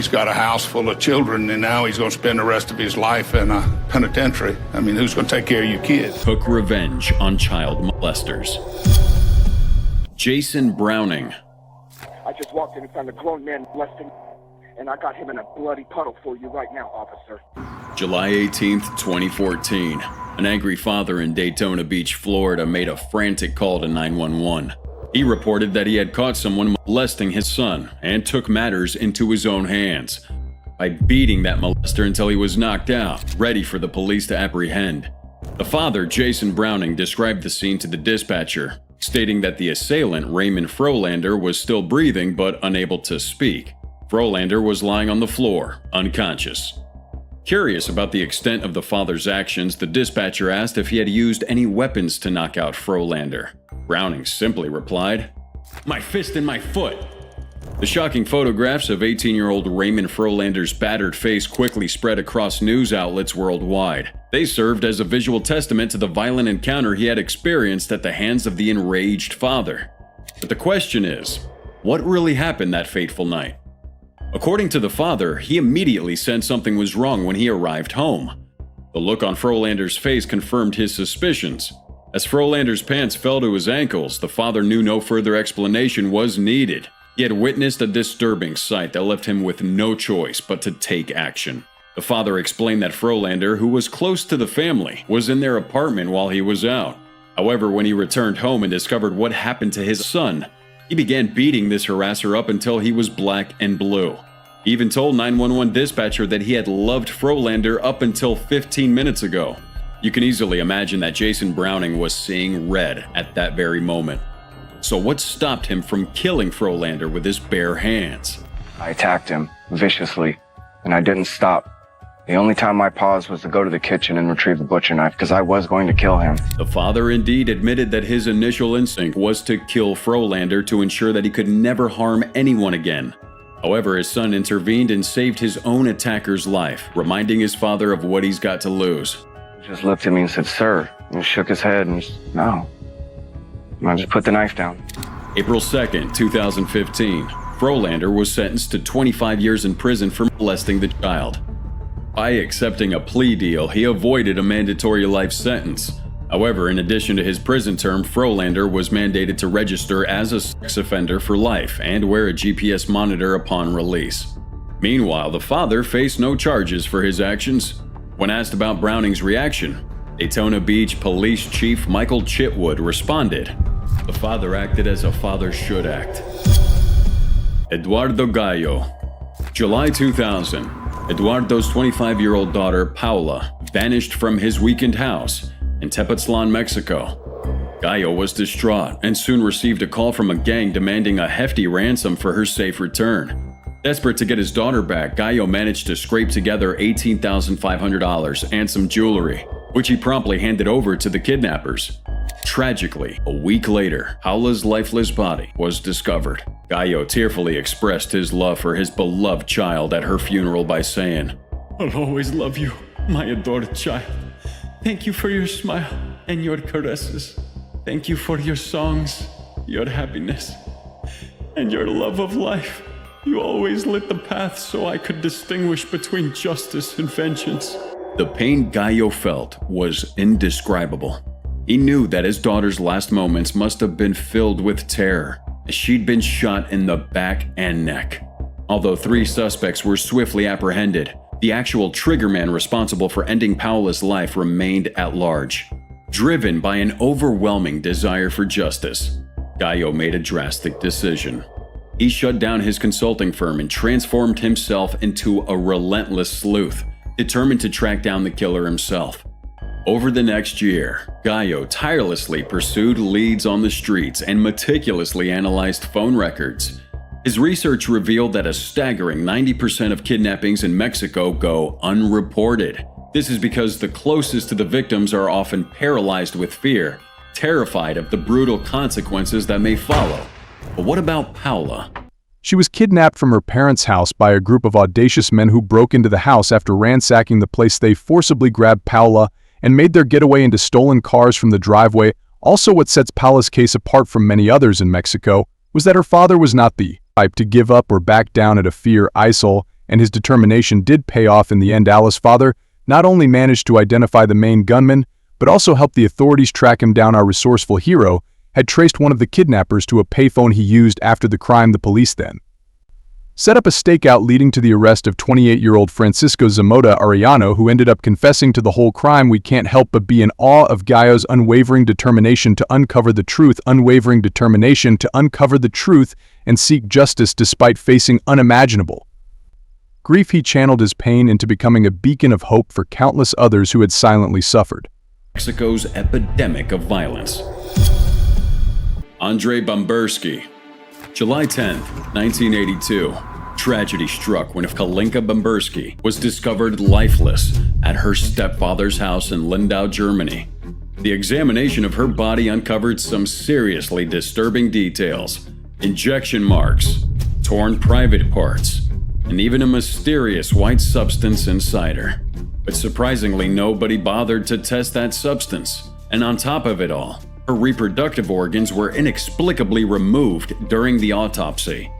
He's got a house full of children, and now he's going to spend the rest of his life in a penitentiary. I mean, who's going to take care of your kids? Took revenge on child molesters. Jason Browning. I just walked in and found a grown man molesting, and I got him in a bloody puddle for you right now, officer. July 18th, 2014. An angry father in Daytona Beach, Florida made a frantic call to 911. He reported that he had caught someone molesting his son and took matters into his own hands by beating that molester until he was knocked out, ready for the police to apprehend. The father, Jason Browning, described the scene to the dispatcher, stating that the assailant, Raymond Frolander, was still breathing but unable to speak. Frolander was lying on the floor, unconscious. Curious about the extent of the father's actions, the dispatcher asked if he had used any weapons to knock out Frolander. Browning simply replied, "My fist and my foot." The shocking photographs of 18-year-old Raymond Frolander's battered face quickly spread across news outlets worldwide. They served as a visual testament to the violent encounter he had experienced at the hands of the enraged father. But the question is, what really happened that fateful night? According to the father, he immediately sensed something was wrong when he arrived home. The look on Frolander's face confirmed his suspicions. As Frolander's pants fell to his ankles, the father knew no further explanation was needed. He had witnessed a disturbing sight that left him with no choice but to take action. The father explained that Frolander, who was close to the family, was in their apartment while he was out. However, when he returned home and discovered what happened to his son, he began beating this harasser up until he was black and blue. He even told 911 dispatcher that he had loved Frolander up until 15 minutes ago. You can easily imagine that Jason Browning was seeing red at that very moment. So what stopped him from killing Frolander with his bare hands? I attacked him viciously, and I didn't stop. The only time I paused was to go to the kitchen and retrieve a butcher knife because I was going to kill him. The father indeed admitted that his initial instinct was to kill Frolander to ensure that he could never harm anyone again. However, his son intervened and saved his own attacker's life, reminding his father of what he's got to lose. He just looked at me and said, "Sir," and he shook his head and no. And I just put the knife down. April 2nd, 2015, Frolander was sentenced to 25 years in prison for molesting the child. By accepting a plea deal, he avoided a mandatory life sentence. However, in addition to his prison term, Frolander was mandated to register as a sex offender for life and wear a GPS monitor upon release. Meanwhile, the father faced no charges for his actions. When asked about Browning's reaction, Daytona Beach Police Chief Michael Chitwood responded, "The father acted as a father should act." Eduardo Gallo. July 2000. Eduardo's 25-year-old daughter, Paula, vanished from his weekend house in Tepoztlan, Mexico. Gallo was distraught and soon received a call from a gang demanding a hefty ransom for her safe return. Desperate to get his daughter back, Gallo managed to scrape together $18,500 and some jewelry, which he promptly handed over to the kidnappers. Tragically, a week later, Paula's lifeless body was discovered. Gallo tearfully expressed his love for his beloved child at her funeral by saying, "I'll always love you, my adored child. Thank you for your smile and your caresses. Thank you for your songs, your happiness, and your love of life. You always lit the path so I could distinguish between justice and vengeance." The pain Gallo felt was indescribable. He knew that his daughter's last moments must have been filled with terror, as she'd been shot in the back and neck. Although 3 suspects were swiftly apprehended, the actual triggerman responsible for ending Paula's life remained at large. Driven by an overwhelming desire for justice, Gallo made a drastic decision. He shut down his consulting firm and transformed himself into a relentless sleuth, determined to track down the killer himself. Over the next year, Gallo tirelessly pursued leads on the streets and meticulously analyzed phone records. His research revealed that a staggering 90% of kidnappings in Mexico go unreported. This is because the closest to the victims are often paralyzed with fear, terrified of the brutal consequences that may follow. But what about Paula? She was kidnapped from her parents' house by a group of audacious men who broke into the house after ransacking the place. They forcibly grabbed Paula and made their getaway into stolen cars from the driveway. Also, what sets Paula's case apart from many others in Mexico was that her father was not the type to give up or back down at a fear, ISIL, and his determination did pay off in the end. Alice's father not only managed to identify the main gunman, but also helped the authorities track him down. Our resourceful hero had traced one of the kidnappers to a payphone he used after the crime. The police then set up a stakeout leading to the arrest of 28-year-old Francisco Zamota Arellano, who ended up confessing to the whole crime. We can't help but be in awe of Gallo's unwavering determination to uncover the truth, and seek justice despite facing unimaginable grief. He channeled his pain into becoming a beacon of hope for countless others who had silently suffered Mexico's epidemic of violence. Andrei Bambursky. July 10, 1982. Tragedy struck when Kalinka Bambursky was discovered lifeless at her stepfather's house in Lindau, Germany. The examination of her body uncovered some seriously disturbing details: injection marks, torn private parts, and even a mysterious white substance inside her. But surprisingly, nobody bothered to test that substance. And on top of it all, her reproductive organs were inexplicably removed during the autopsy.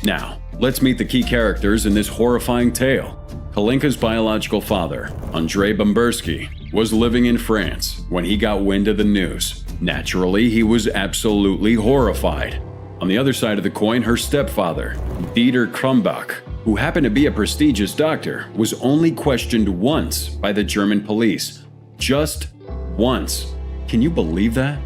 Now, let's meet the key characters in this horrifying tale. Kalinka's biological father, Andrei Bambursky, was living in France when he got wind of the news. Naturally, he was absolutely horrified. On the other side of the coin, her stepfather, Dieter Krumbach, who happened to be a prestigious doctor, was only questioned once by the German police. Just once. Can you believe that?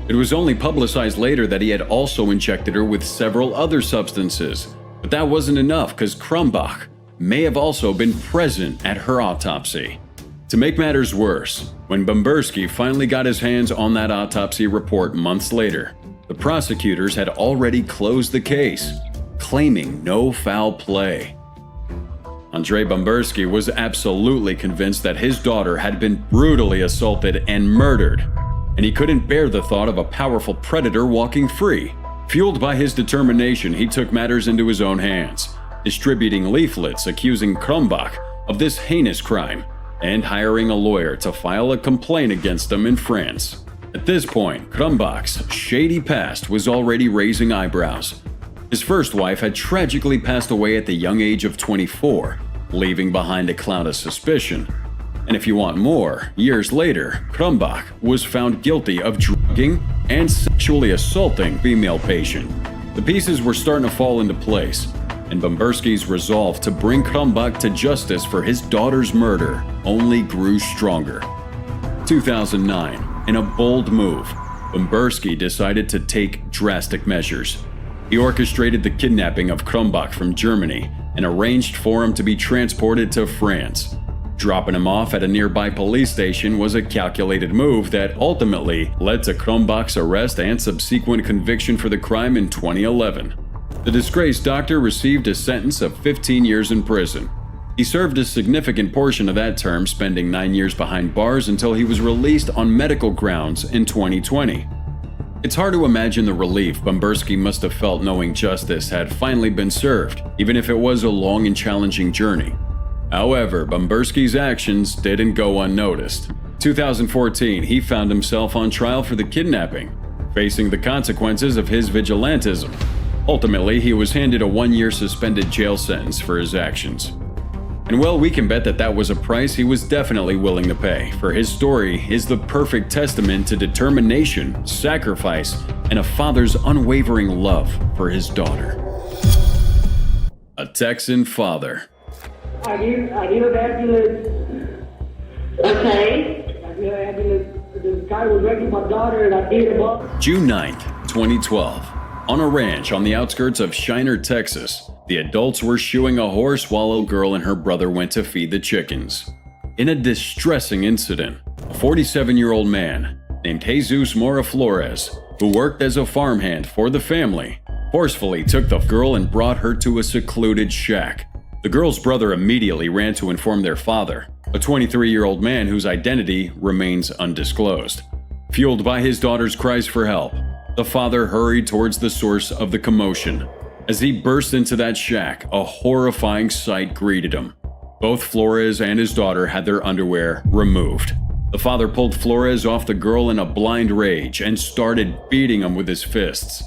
It was only publicized later that he had also injected her with several other substances. But that wasn't enough, because Krumbach may have also been present at her autopsy. To make matters worse, when Bambursky finally got his hands on that autopsy report months later, the prosecutors had already closed the case, claiming no foul play. Andrei Bambursky was absolutely convinced that his daughter had been brutally assaulted and murdered, and he couldn't bear the thought of a powerful predator walking free. Fueled by his determination, he took matters into his own hands, distributing leaflets accusing Krumbach of this heinous crime and hiring a lawyer to file a complaint against him in France. At this point, Krumbach's shady past was already raising eyebrows. His first wife had tragically passed away at the young age of 24, leaving behind a cloud of suspicion. And if you want more, years later, Krumbach was found guilty of drugging and sexually assaulting a female patient. The pieces were starting to fall into place, and Bambursky's resolve to bring Krumbach to justice for his daughter's murder only grew stronger. 2009, in a bold move, Bambursky decided to take drastic measures. He orchestrated the kidnapping of Krumbach from Germany and arranged for him to be transported to France. Dropping him off at a nearby police station was a calculated move that ultimately led to Krumbach's arrest and subsequent conviction for the crime in 2011. The disgraced doctor received a sentence of 15 years in prison. He served a significant portion of that term, spending 9 years behind bars until he was released on medical grounds in 2020. It's hard to imagine the relief Bambursky must have felt knowing justice had finally been served, even if it was a long and challenging journey. However, Bambursky's actions didn't go unnoticed. 2014, he found himself on trial for the kidnapping, facing the consequences of his vigilantism. Ultimately, he was handed a 1-year suspended jail sentence for his actions. And well, we can bet that that was a price he was definitely willing to pay, for his story is the perfect testament to determination, sacrifice, and a father's unwavering love for his daughter. A Texan father. I need an ambulance. Okay. I need an ambulance. The guy was wrecking my daughter and I need him up. June 9th, 2012. On a ranch on the outskirts of Shiner, Texas, the adults were shoeing a horse while a girl and her brother went to feed the chickens. In a distressing incident, a 47-year-old man named Jesus Mora Flores, who worked as a farmhand for the family, forcefully took the girl and brought her to a secluded shack. The girl's brother immediately ran to inform their father, a 23-year-old man whose identity remains undisclosed. Fueled by his daughter's cries for help, the father hurried towards the source of the commotion. As he burst into that shack, a horrifying sight greeted him. Both Flores and his daughter had their underwear removed. The father pulled Flores off the girl in a blind rage and started beating him with his fists.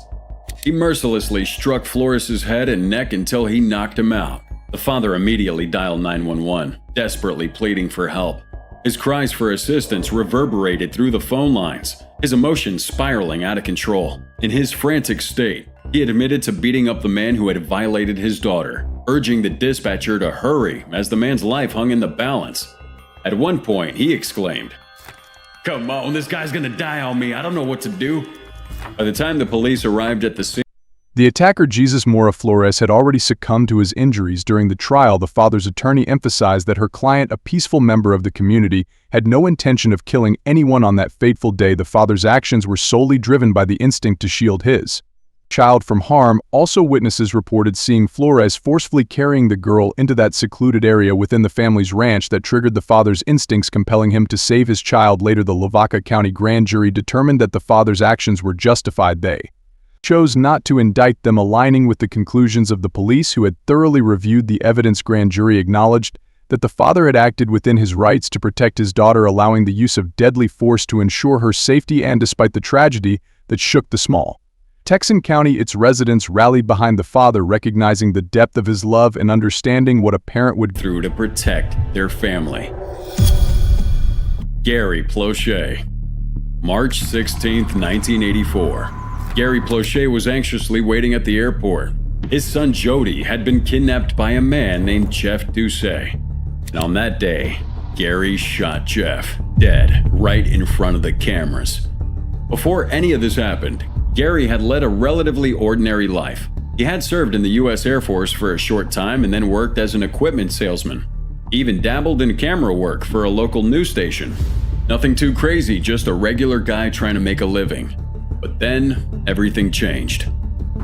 He mercilessly struck Flores' head and neck until he knocked him out. The father immediately dialed 911, desperately pleading for help. His cries for assistance reverberated through the phone lines, his emotions spiraling out of control. In his frantic state, he admitted to beating up the man who had violated his daughter, urging the dispatcher to hurry as the man's life hung in the balance. At one point, he exclaimed, "Come on, this guy's gonna die on me. I don't know what to do." By the time the police arrived at the scene, The attacker Jesus Mora Flores had already succumbed to his injuries. During the trial, the father's attorney emphasized that her client, a peaceful member of the community, had no intention of killing anyone on that fateful day. The father's actions were solely driven by the instinct to shield his child from harm. Also, witnesses reported seeing Flores forcefully carrying the girl into that secluded area within the family's ranch that triggered the father's instincts, compelling him to save his child. Later, the Lavaca County grand jury determined that the father's actions were justified. They chose not to indict them, aligning with the conclusions of the police, who had thoroughly reviewed the evidence. Grand jury acknowledged that the father had acted within his rights to protect his daughter, allowing the use of deadly force to ensure her safety. And despite the tragedy that shook the small Texan County, its residents rallied behind the father, recognizing the depth of his love and understanding what a parent would do through to protect their family. Gary Plauché. March 16, 1984. Gary Plauché was anxiously waiting at the airport. His son Jody had been kidnapped by a man named Jeff Doucet. And on that day, Gary shot Jeff dead right in front of the cameras. Before any of this happened, Gary had led a relatively ordinary life. He had served in the U.S. Air Force for a short time and then worked as an equipment salesman. He even dabbled in camera work for a local news station. Nothing too crazy, just a regular guy trying to make a living. But then, everything changed.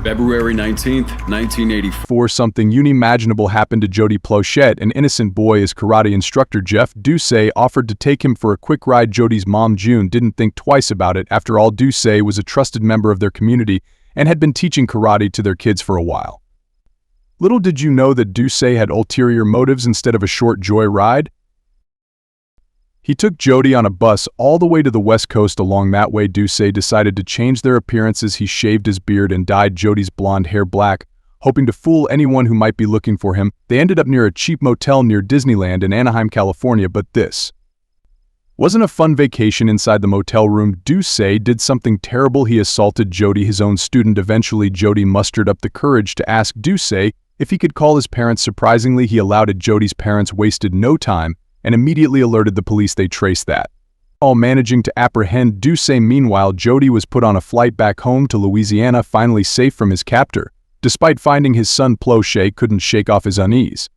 February 19th, 1984. Something unimaginable happened to Jody Plauché, an innocent boy. His karate instructor Jeff Doucet offered to take him for a quick ride. Jody's mom June didn't think twice about it. After all, Doucet was a trusted member of their community and had been teaching karate to their kids for a while. Little did you know that Doucet had ulterior motives. Instead of a short joy ride, he took Jody on a bus all the way to the West Coast. Along that way, Doucet decided to change their appearances. He shaved his beard and dyed Jody's blonde hair black, hoping to fool anyone who might be looking for him. They ended up near a cheap motel near Disneyland in Anaheim, California. But this wasn't a fun vacation. Inside the motel room, Doucet did something terrible. He assaulted Jody, his own student. Eventually, Jody mustered up the courage to ask Doucet if he could call his parents. Surprisingly, he allowed it. Jody's parents wasted no time and immediately alerted the police. They traced that, all managing to apprehend Doucet. Meanwhile, Jody was put on a flight back home to Louisiana, finally safe from his captor. Despite finding his son, Plauché couldn't shake off his unease.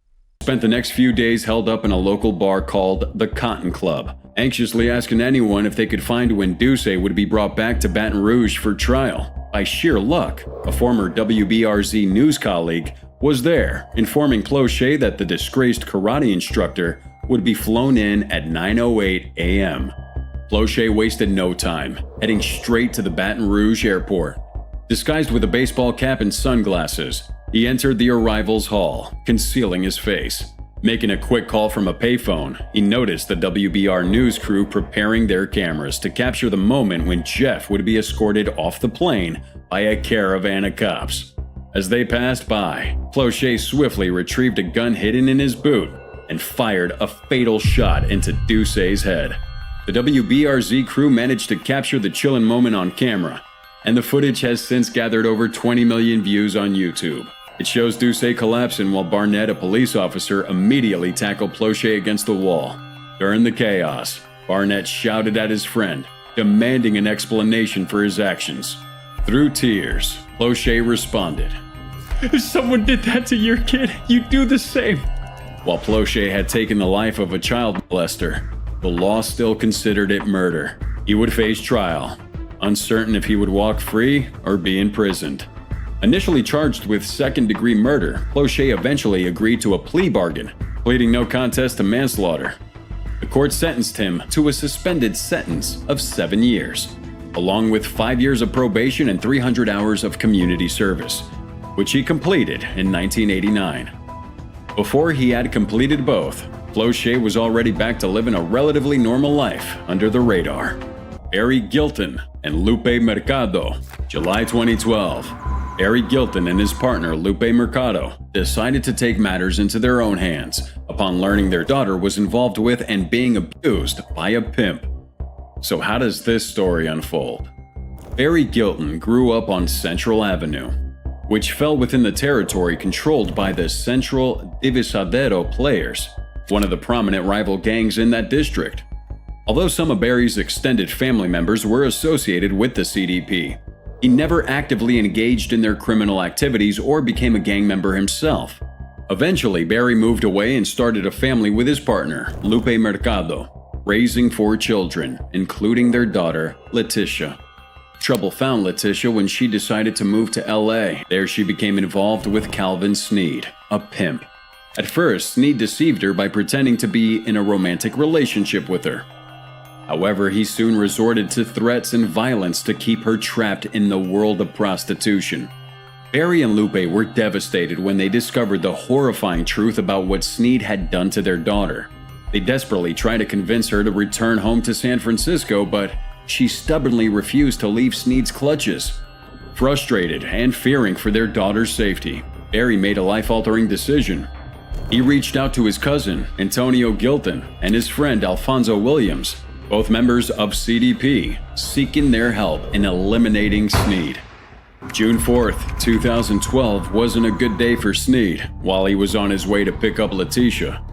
Spent the next few days held up in a local bar called the Cotton Club, anxiously asking anyone if they could find when Doucet would be brought back to Baton Rouge for trial. By sheer luck, a former WBRZ news colleague was there, informing Plauché that the disgraced karate instructor would be flown in at 9:08 a.m. Plauché wasted no time, heading straight to the Baton Rouge airport. Disguised with a baseball cap and sunglasses, he entered the arrivals hall, concealing his face. Making a quick call from a payphone, he noticed the WBR news crew preparing their cameras to capture the moment when Jeff would be escorted off the plane by a caravan of cops. As they passed by, Plauché swiftly retrieved a gun hidden in his boot and fired a fatal shot into Doucet's head. The WBRZ crew managed to capture the chilling moment on camera, and the footage has since gathered over 20 million views on YouTube. It shows Doucet collapsing while Barnett, a police officer, immediately tackled Plauché against the wall. During the chaos, Barnett shouted at his friend, demanding an explanation for his actions. Through tears, Plauché responded, "If someone did that to your kid, you'd do the same." While Plauché had taken the life of a child molester, the law still considered it murder. He would face trial, uncertain if he would walk free or be imprisoned. Initially charged with second-degree murder, Plauché eventually agreed to a plea bargain, pleading no contest to manslaughter. The court sentenced him to a suspended sentence of 7 years, along with 5 years of probation and 300 hours of community service, which he completed in 1989. Before he had completed both, Plauché was already back to living a relatively normal life under the radar. Barry Gilton and Lupe Mercado, July 2012. Barry Gilton and his partner Lupe Mercado decided to take matters into their own hands upon learning their daughter was involved with and being abused by a pimp. So how does this story unfold? Barry Gilton grew up on Central Avenue, which fell within the territory controlled by the Central Divisadero Players, one of the prominent rival gangs in that district. Although some of Barry's extended family members were associated with the CDP, he never actively engaged in their criminal activities or became a gang member himself. Eventually, Barry moved away and started a family with his partner, Lupe Mercado, raising 4 children, including their daughter, Leticia. Trouble found Leticia when she decided to move to LA. There she became involved with Calvin Sneed, a pimp. At first, Sneed deceived her by pretending to be in a romantic relationship with her. However, he soon resorted to threats and violence to keep her trapped in the world of prostitution. Barry and Lupe were devastated when they discovered the horrifying truth about what Sneed had done to their daughter. They desperately tried to convince her to return home to San Francisco, but she stubbornly refused to leave Sneed's clutches. Frustrated and fearing for their daughter's safety, Barry made a life-altering decision. He reached out to his cousin, Antonio Gilton, and his friend Alfonso Williams, both members of CDP, seeking their help in eliminating Sneed. June 4th, 2012 wasn't a good day for Sneed while he was on his way to pick up Leticia.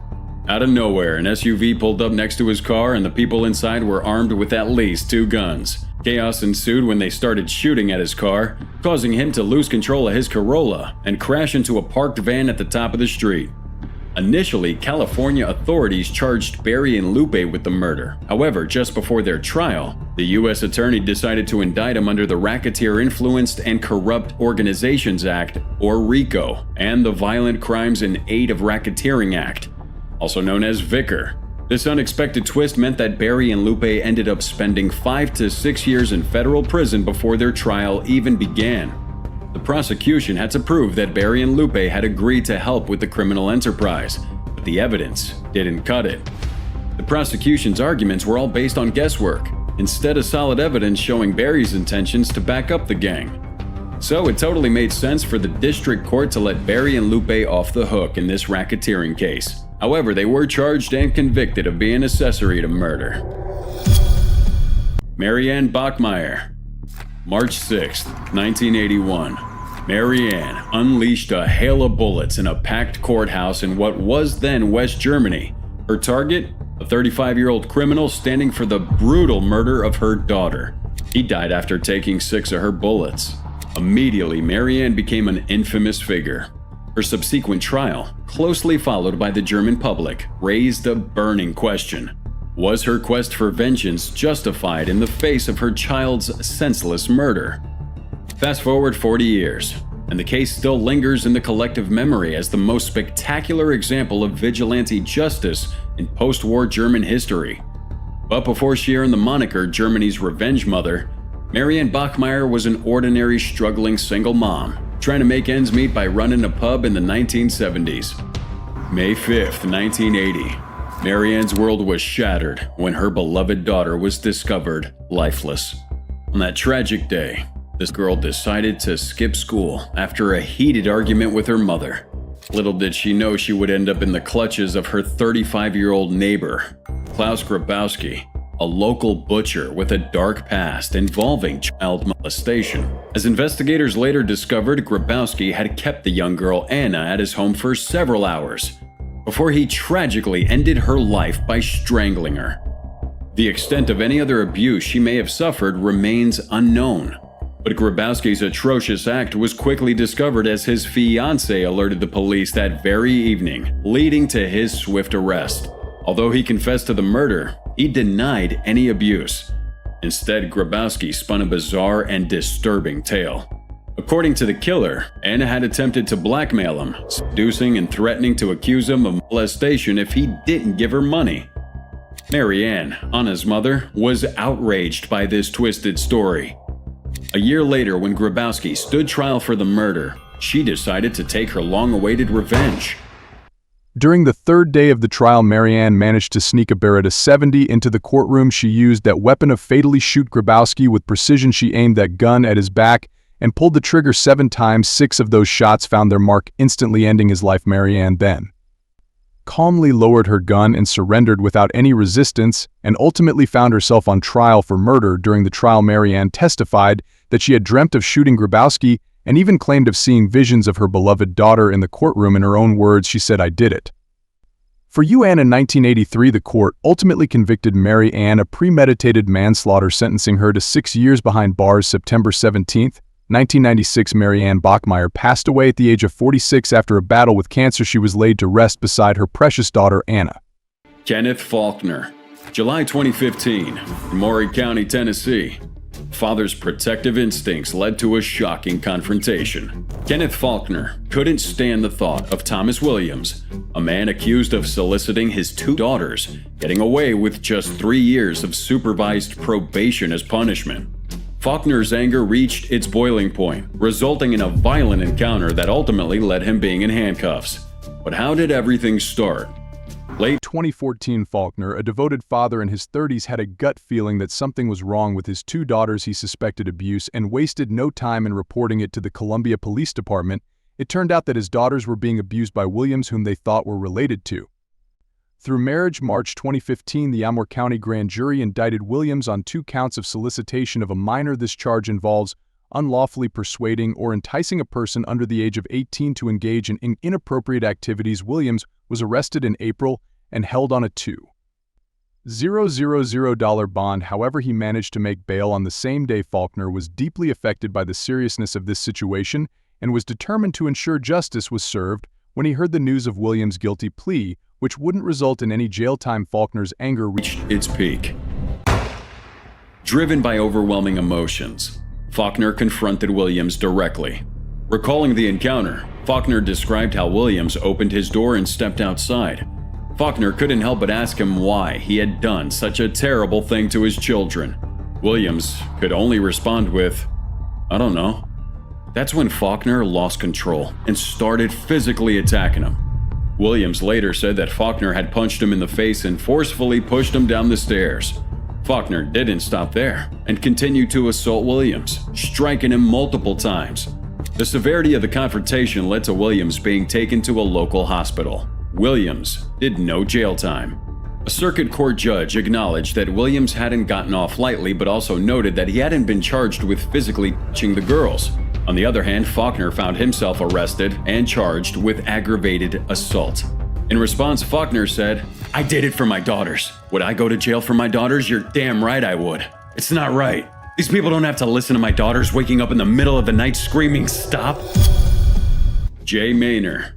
Out of nowhere, an SUV pulled up next to his car and the people inside were armed with at least 2 guns. Chaos ensued when they started shooting at his car, causing him to lose control of his Corolla and crash into a parked van at the top of the street. Initially, California authorities charged Barry and Lupe with the murder. However, just before their trial, the U.S. Attorney decided to indict him under the Racketeer Influenced and Corrupt Organizations Act, or RICO, and the Violent Crimes in Aid of Racketeering Act, also known as VICR. This unexpected twist meant that Barry and Lupe ended up spending 5 to 6 years in federal prison before their trial even began. The prosecution had to prove that Barry and Lupe had agreed to help with the criminal enterprise, but the evidence didn't cut it. The prosecution's arguments were all based on guesswork, instead of solid evidence showing Barry's intentions to back up the gang. So it totally made sense for the district court to let Barry and Lupe off the hook in this racketeering case. However, they were charged and convicted of being accessory to murder. Marianne Bachmeier. March 6, 1981. Marianne unleashed a hail of bullets in a packed courthouse in what was then West Germany. Her target? A 35-year-old criminal standing for the brutal murder of her daughter. He died after taking 6 of her bullets. Immediately, Marianne became an infamous figure. Her subsequent trial, closely followed by the German public, raised a burning question. Was her quest for vengeance justified in the face of her child's senseless murder? Fast forward 40 years, and the case still lingers in the collective memory as the most spectacular example of vigilante justice in post-war German history. But before she earned the moniker Germany's Revenge Mother, Marianne Bachmeier was an ordinary, struggling single mom, trying to make ends meet by running a pub in the 1970s. May 5th, 1980. Marianne's world was shattered when her beloved daughter was discovered lifeless. On that tragic day, this girl decided to skip school after a heated argument with her mother. Little did she know she would end up in the clutches of her 35-year-old neighbor, Klaus Grabowski, a local butcher with a dark past involving child molestation. As investigators later discovered, Grabowski had kept the young girl Anna at his home for several hours before he tragically ended her life by strangling her. The extent of any other abuse she may have suffered remains unknown, but Grabowski's atrocious act was quickly discovered as his fiancée alerted the police that very evening, leading to his swift arrest. Although he confessed to the murder, he denied any abuse. Instead, Grabowski spun a bizarre and disturbing tale. According to the killer, Anna had attempted to blackmail him, seducing and threatening to accuse him of molestation if he didn't give her money. Marianne, Anna's mother, was outraged by this twisted story. A year later, when Grabowski stood trial for the murder, she decided to take her long-awaited revenge. During the 3rd day of the trial, Marianne managed to sneak a Beretta 70 into the courtroom. She used that weapon of fatally shoot Grabowski with precision. She aimed that gun at his back and pulled the trigger 7 times. 6 of those shots found their mark, instantly ending his life. Marianne then calmly lowered her gun and surrendered without any resistance, and ultimately found herself on trial for murder. During the trial, Marianne testified that she had dreamt of shooting Grabowski and even claimed of seeing visions of her beloved daughter in the courtroom. In her own words, she said, "I did it." For UN in 1983, the court ultimately convicted Mary Ann of premeditated manslaughter, sentencing her to 6 years behind bars. September 17, 1996, Mary Ann Bachmeyer passed away at the age of 46 after a battle with cancer. She was laid to rest beside her precious daughter, Anna. Kenneth Faulkner, July 2015, Maury County, Tennessee. Father's protective instincts led to a shocking confrontation. Kenneth Faulkner couldn't stand the thought of Thomas Williams, a man accused of soliciting his 2 daughters, getting away with just 3 years of supervised probation as punishment. Faulkner's anger reached its boiling point, resulting in a violent encounter that ultimately led him being in handcuffs. But how did everything start? Late 2014, Faulkner, a devoted father in his 30s, had a gut feeling that something was wrong with his 2 daughters. He suspected abuse and wasted no time in reporting it to the Columbia Police Department. It turned out that his daughters were being abused by Williams, whom they thought were related to. Through marriage, March 2015, the Amur County grand jury indicted Williams on 2 counts of solicitation of a minor. This charge involves unlawfully persuading or enticing a person under the age of 18 to engage in inappropriate activities. Williams was arrested in April and held on a $2,000 bond. However, he managed to make bail on the same day. Faulkner was deeply affected by the seriousness of this situation and was determined to ensure justice was served when he heard the news of Williams' guilty plea, which wouldn't result in any jail time. Faulkner's anger reached its peak. Driven by overwhelming emotions, Faulkner confronted Williams directly. Recalling the encounter, Faulkner described how Williams opened his door and stepped outside. Faulkner couldn't help but ask him why he had done such a terrible thing to his children. Williams could only respond with, "I don't know." That's when Faulkner lost control and started physically attacking him. Williams later said that Faulkner had punched him in the face and forcefully pushed him down the stairs. Faulkner didn't stop there and continued to assault Williams, striking him multiple times. The severity of the confrontation led to Williams being taken to a local hospital. Williams did no jail time. A circuit court judge acknowledged that Williams hadn't gotten off lightly, but also noted that he hadn't been charged with physically touching the girls. On the other hand, Faulkner found himself arrested and charged with aggravated assault. In response, Faulkner said, "I did it for my daughters. Would I go to jail for my daughters? You're damn right I would. It's not right. These people don't have to listen to my daughters waking up in the middle of the night screaming, 'Stop!'" Jay Maynor,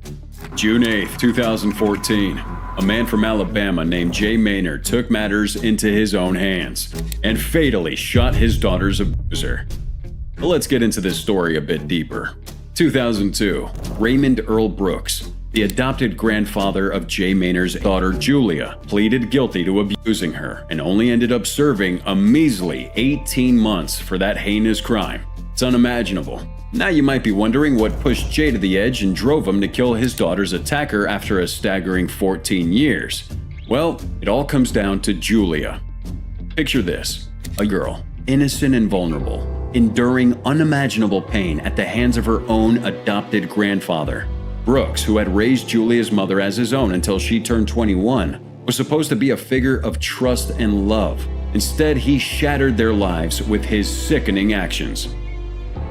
June 8, 2014. A man from Alabama named Jay Maynor took matters into his own hands and fatally shot his daughter's abuser. But let's get into this story a bit deeper. 2002, Raymond Earl Brooks, the adopted grandfather of Jay Maynor's daughter Julia, pleaded guilty to abusing her and only ended up serving a measly 18 months for that heinous crime. It's unimaginable. Now you might be wondering what pushed Jay to the edge and drove him to kill his daughter's attacker after a staggering 14 years. Well, it all comes down to Julia. Picture this, a girl, innocent and vulnerable, enduring unimaginable pain at the hands of her own adopted grandfather. Brooks, who had raised Julia's mother as his own until she turned 21, was supposed to be a figure of trust and love. Instead, he shattered their lives with his sickening actions.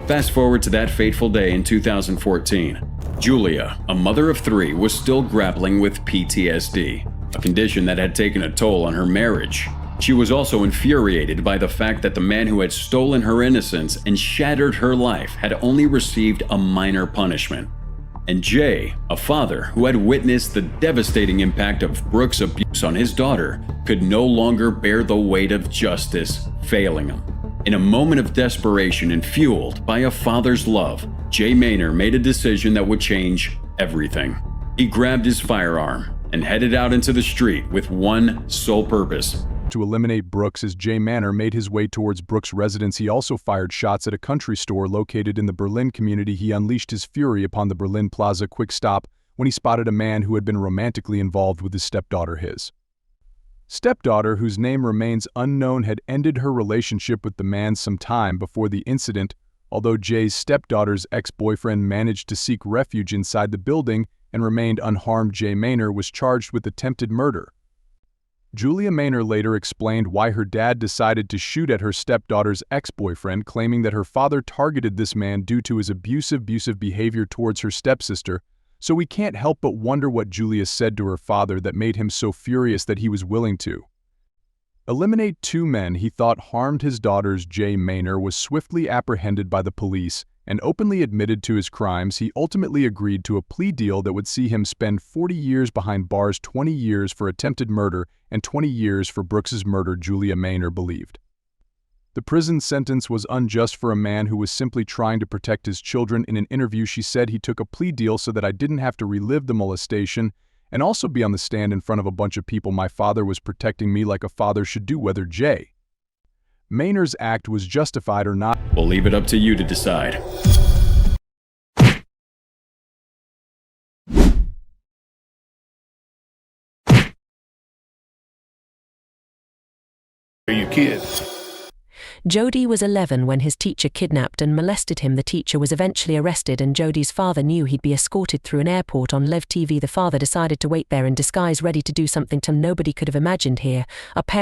Fast forward to that fateful day in 2014. Julia, a mother of 3, was still grappling with PTSD, a condition that had taken a toll on her marriage. She was also infuriated by the fact that the man who had stolen her innocence and shattered her life had only received a minor punishment. And Jay, a father who had witnessed the devastating impact of Brooks' abuse on his daughter, could no longer bear the weight of justice failing him. In a moment of desperation and fueled by a father's love, Jay Maynor made a decision that would change everything. He grabbed his firearm and headed out into the street with one sole purpose: to eliminate Brooks. As Jay Maynor made his way towards Brooks' residence, he also fired shots at a country store located in the Berlin community. He unleashed his fury upon the Berlin Plaza quick stop when he spotted a man who had been romantically involved with his stepdaughter. His stepdaughter, whose name remains unknown, had ended her relationship with the man some time before the incident, although Jay's stepdaughter's ex-boyfriend managed to seek refuge inside the building and remained unharmed. Jay Maynor was charged with attempted murder. Julia Maynor later explained why her dad decided to shoot at her stepdaughter's ex-boyfriend, claiming that her father targeted this man due to his abusive behavior towards her stepsister. So we can't help but wonder what Julia said to her father that made him so furious that he was willing to eliminate two men he thought harmed his daughters. Jay Maynor was swiftly apprehended by the police and openly admitted to his crimes. He ultimately agreed to a plea deal that would see him spend 40 years behind bars, 20 years for attempted murder and 20 years for Brooks's murder, Julia Maynor believed. The prison sentence was unjust for a man who was simply trying to protect his children. In an interview, she said, "He took a plea deal so that I didn't have to relive the molestation and also be on the stand in front of a bunch of people. My father was protecting me like a father should do." Whether Jay Maynor's act was justified or not, we'll leave it up to you to decide. You kid. Jody was 11 when his teacher kidnapped and molested him. The teacher was eventually arrested and Jody's father knew he'd be escorted through an airport. On Live TV, the father decided to wait there in disguise, ready to do something nobody could have imagined here. A pair